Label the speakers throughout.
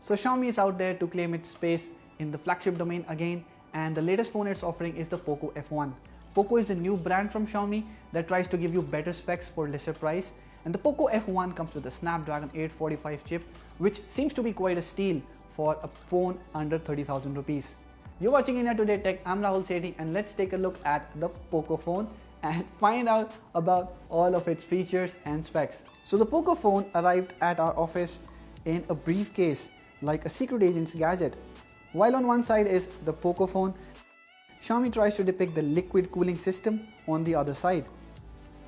Speaker 1: So Xiaomi is out there to claim its space in the flagship domain again, and the latest phone it's offering is the Poco F1. Poco is a new brand from Xiaomi that tries to give you better specs for lesser price, and the Poco F1 comes with a Snapdragon 845 chip, which seems to be quite a steal for a phone under 30,000 rupees. You're watching India Today Tech, I'm Rahul Sethi, and let's take a look at the Pocophone and find out about all of its features and specs. So the Pocophone arrived at our office in a briefcase like a secret agent's gadget. While on one side is the Pocophone, Xiaomi tries to depict the liquid cooling system on the other side.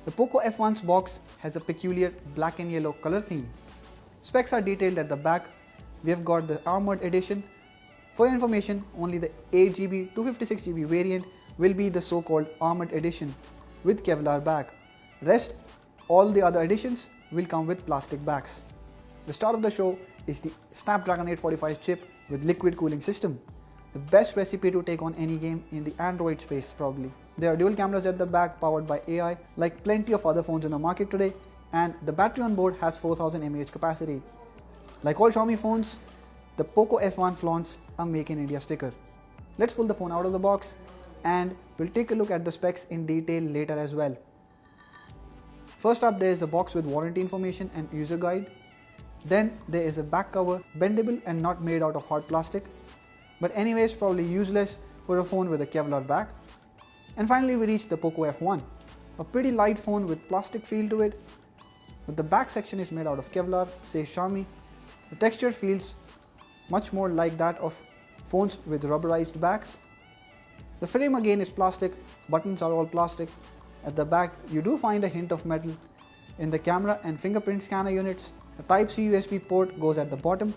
Speaker 1: The Poco F1's box has a peculiar black and yellow color theme. Specs are detailed at the back. We have got the Armoured edition. For your information, only the 8GB, 256GB variant will be the so-called Armoured edition with Kevlar back. Rest, all the other editions will come with plastic backs. The star of the show is the Snapdragon 845 chip with liquid cooling system. The best recipe to take on any game in the Android space probably. There are dual cameras at the back powered by AI like plenty of other phones in the market today, and the battery on board has 4000 mAh capacity. Like all Xiaomi phones, the Poco F1 flaunts a Make in India sticker. Let's pull the phone out of the box and we'll take a look at the specs in detail later as well. First up, there is a box with warranty information and user guide. Then there is a back cover, bendable and not made out of hard plastic, but anyways probably useless for a phone with a Kevlar back. And finally we reach the Poco F1, a pretty light phone with plastic feel to it, but the back section is made out of Kevlar, says Xiaomi. The texture feels much more like that of phones with rubberized backs. The frame again is plastic, buttons are all plastic. At the back you do find a hint of metal in the camera and fingerprint scanner units. A Type-C USB port goes at the bottom,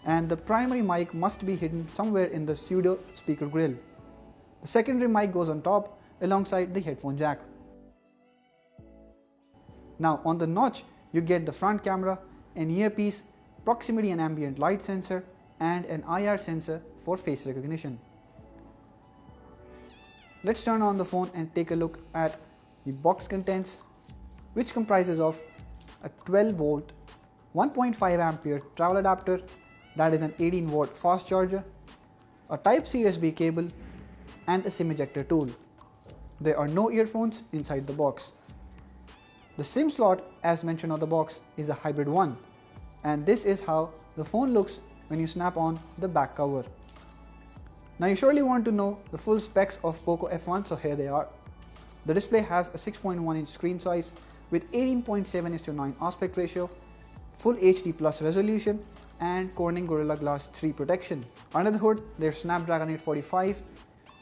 Speaker 1: and the primary mic must be hidden somewhere in the pseudo speaker grill. The secondary mic goes on top alongside the headphone jack. Now on the notch you get the front camera, an earpiece, proximity and ambient light sensor, and an IR sensor for face recognition. Let's turn on the phone and take a look at the box contents, which comprises of a 12 volt 1.5 ampere travel adapter, that is an 18 watt fast charger, a Type-C USB cable, and a SIM ejector tool. There are no earphones inside the box. The SIM slot, as mentioned on the box, is a hybrid one, and this is how the phone looks when you snap on the back cover. Now you surely want to know the full specs of Poco F1, so here they are. The display has a 6.1 inch screen size with 18:7:9 aspect ratio, full HD plus resolution, and Corning Gorilla Glass 3 protection. Under the hood there's Snapdragon 845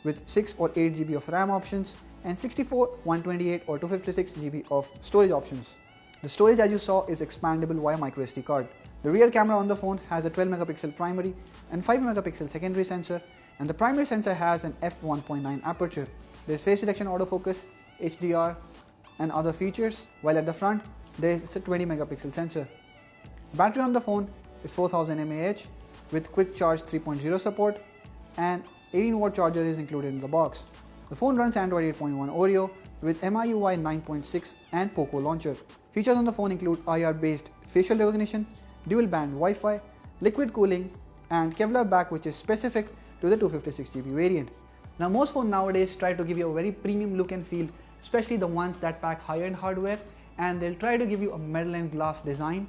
Speaker 1: with 6 or 8GB of RAM options and 64, 128 or 256GB of storage options. The storage, as you saw, is expandable via microSD card. The rear camera on the phone has a 12 megapixel primary and 5 megapixel secondary sensor, and the primary sensor has an f1.9 aperture. There is face detection autofocus, HDR and other features, while at the front there is a 20 megapixel sensor. Battery on the phone is 4000 mAh with quick charge 3.0 support, and 18 watt charger is included in the box. The phone runs Android 8.1 Oreo with MIUI 9.6 and Poco launcher. Features on the phone include IR based facial recognition, dual band Wi-Fi, liquid cooling, and Kevlar back, which is specific to the 256GB variant. Now most phones nowadays try to give you a very premium look and feel, especially the ones that pack higher-end hardware, and they'll try to give you a metal and glass design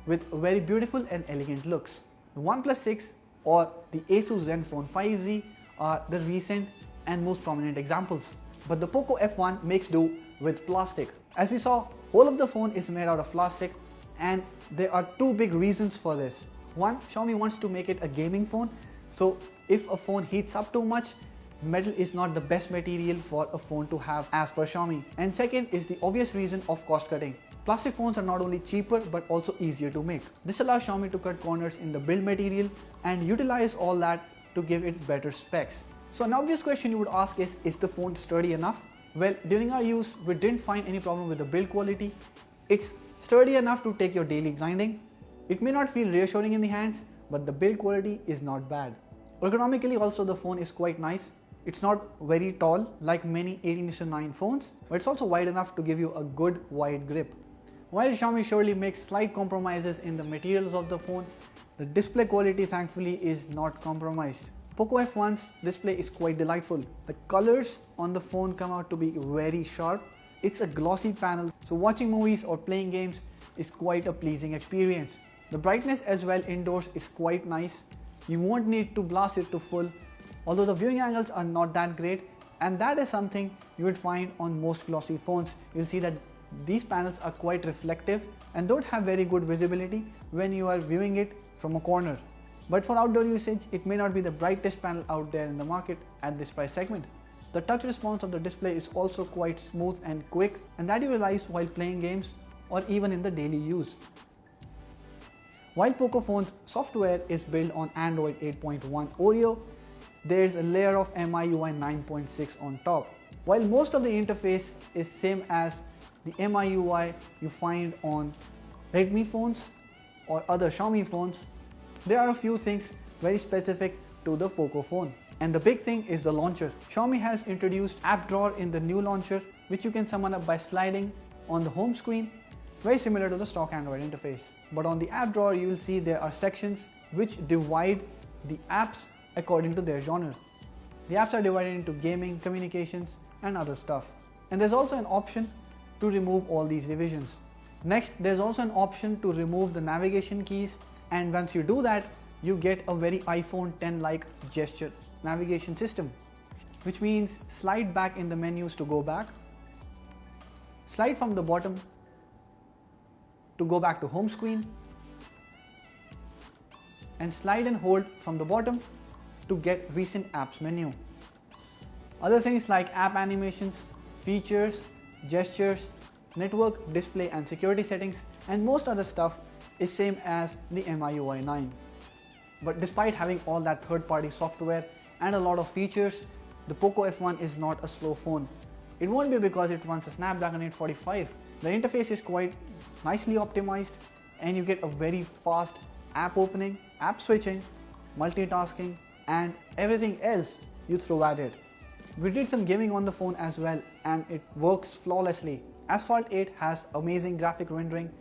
Speaker 1: with very beautiful and elegant looks. The OnePlus 6 or the Asus Zenfone 5Z are the recent and most prominent examples, but the Poco F1 makes do with plastic. As we saw, whole of the phone is made out of plastic, and there are two big reasons for this. One, Xiaomi wants to make it a gaming phone, so if a phone heats up too much, metal is not the best material for a phone to have as per Xiaomi. And second is the obvious reason of cost cutting. Plastic phones are not only cheaper but also easier to make. This allows Xiaomi to cut corners in the build material and utilize all that to give it better specs. So an obvious question you would ask is the phone sturdy enough? Well, during our use, we didn't find any problem with the build quality. It's sturdy enough to take your daily grinding. It may not feel reassuring in the hands, but the build quality is not bad. Ergonomically also the phone is quite nice. It's not very tall like many 18:9 phones, but it's also wide enough to give you a good wide grip. While Xiaomi surely makes slight compromises in the materials of the phone, The display quality thankfully is not compromised. Poco F1's display is quite delightful. The colors on the phone come out to be very sharp. It's a glossy panel, so watching movies or playing games is quite a pleasing experience. The brightness as well indoors is quite nice. You won't need to blast it to full, although the viewing angles are not that great, and that is something you would find on most glossy phones. You'll see that these panels are quite reflective and don't have very good visibility when you are viewing it from a corner. But for outdoor usage, it may not be the brightest panel out there in the market at this price segment. The touch response of the display is also quite smooth and quick, and that you realize while playing games or even in the daily use. While Pocophone's software is built on Android 8.1 Oreo, there is a layer of MIUI 9.6 on top. While most of the interface is same as the MIUI you find on Redmi phones or other Xiaomi phones, there are a few things very specific to the Poco phone. And the big thing is the launcher. Xiaomi has introduced app drawer in the new launcher, which you can summon up by sliding on the home screen, very similar to the stock Android interface. But on the app drawer, you will see there are sections which divide the apps according to their genre. The apps are divided into gaming, communications, and other stuff. And there's also an option to remove all these divisions. Next, there's also an option to remove the navigation keys, and once you do that, you get a very iPhone 10-like gesture navigation system, which means slide back in the menus to go back, slide from the bottom to go back to home screen, and slide and hold from the bottom to get recent apps menu. Other things like app animations, features, gestures, network, display and security settings, and most other stuff is same as the MIUI 9. But despite having all that third-party software and a lot of features, the Poco F1 is not a slow phone. It won't be because it runs a Snapdragon 845. The interface is quite nicely optimized, and you get a very fast app opening, app switching, multitasking, and everything else you throw at it. We did some gaming on the phone as well, and it works flawlessly. Asphalt 8 has amazing graphic rendering,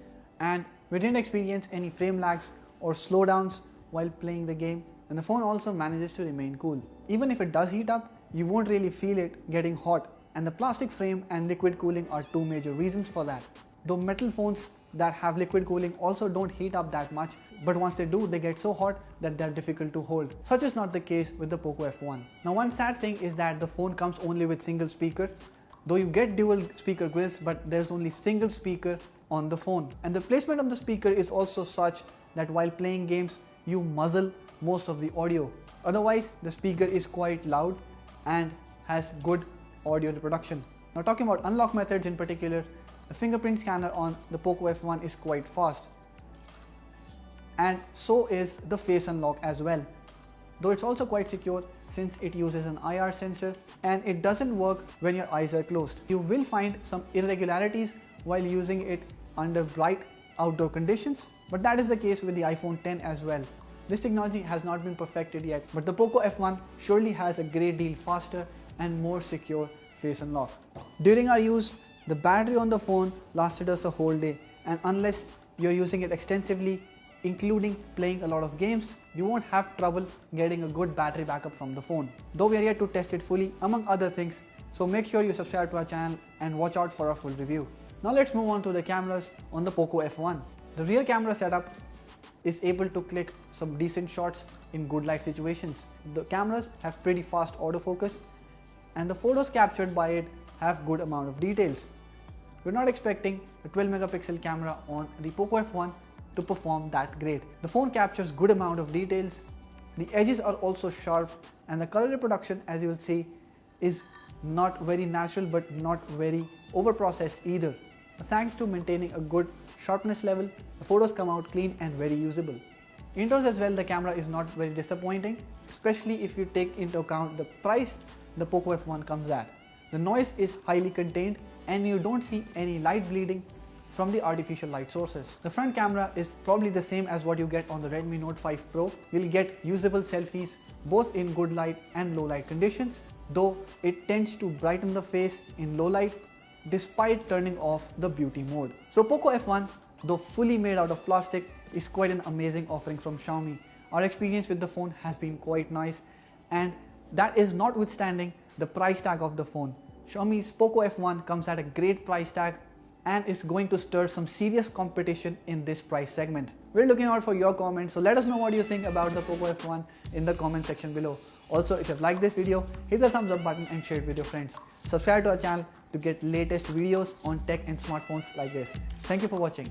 Speaker 1: and we didn't experience any frame lags or slowdowns while playing the game, and the phone also manages to remain cool. Even if it does heat up, you won't really feel it getting hot, and the plastic frame and liquid cooling are two major reasons for that. Though metal phones that have liquid cooling also don't heat up that much, but once they do, they get so hot that they're difficult to hold. Such is not the case with the Poco F1. Now, one sad thing is that the phone comes only with single speaker, though you get dual speaker grills, but there's only single speaker on the phone. And the placement of the speaker is also such that while playing games, you muzzle most of the audio. Otherwise, the speaker is quite loud and has good audio reproduction. Now, talking about unlock methods in particular, the fingerprint scanner on the Poco F1 is quite fast, and so is the face unlock as well, though it's also quite secure since it uses an IR sensor and it doesn't work when your eyes are closed. You will find some irregularities while using it under bright outdoor conditions, but that is the case with the iPhone 10 as well. This technology has not been perfected yet, but the Poco F1 surely has a great deal faster and more secure face unlock. During our use, the battery on the phone lasted us a whole day, and unless you're using it extensively, including playing a lot of games, you won't have trouble getting a good battery backup from the phone. Though we are yet to test it fully, among other things, so make sure you subscribe to our channel and watch out for our full review. Now let's move on to the cameras on the Poco F1. The rear camera setup is able to click some decent shots in good light situations. The cameras have pretty fast autofocus, and the photos captured by it have good amount of details. We're not expecting a 12 megapixel camera on the Poco F1 to perform that great. The phone captures good amount of details, the edges are also sharp, and the color reproduction, as you will see, is not very natural but not very over processed either. Thanks to maintaining a good sharpness level, the photos come out clean and very usable. Indoors as well, the camera is not very disappointing, especially if you take into account the price the Poco F1 comes at. The noise is highly contained and you don't see any light bleeding from the artificial light sources. The front camera is probably the same as what you get on the Redmi Note 5 Pro. You'll get usable selfies both in good light and low light conditions, though it tends to brighten the face in low light despite turning off the beauty mode. So Poco F1 though fully made out of plastic, is quite an amazing offering from Xiaomi. Our experience with the phone has been quite nice, and that is notwithstanding the price tag of the phone. Xiaomi's Poco F1 comes at a great price tag and is going to stir some serious competition in this price segment. We're looking out for your comments, so let us know what you think about the Poco F1 in the comment section below. Also, if you've liked this video, hit the thumbs up button and share it with your friends. Subscribe to our channel to get latest videos on tech and smartphones like this. Thank you for watching.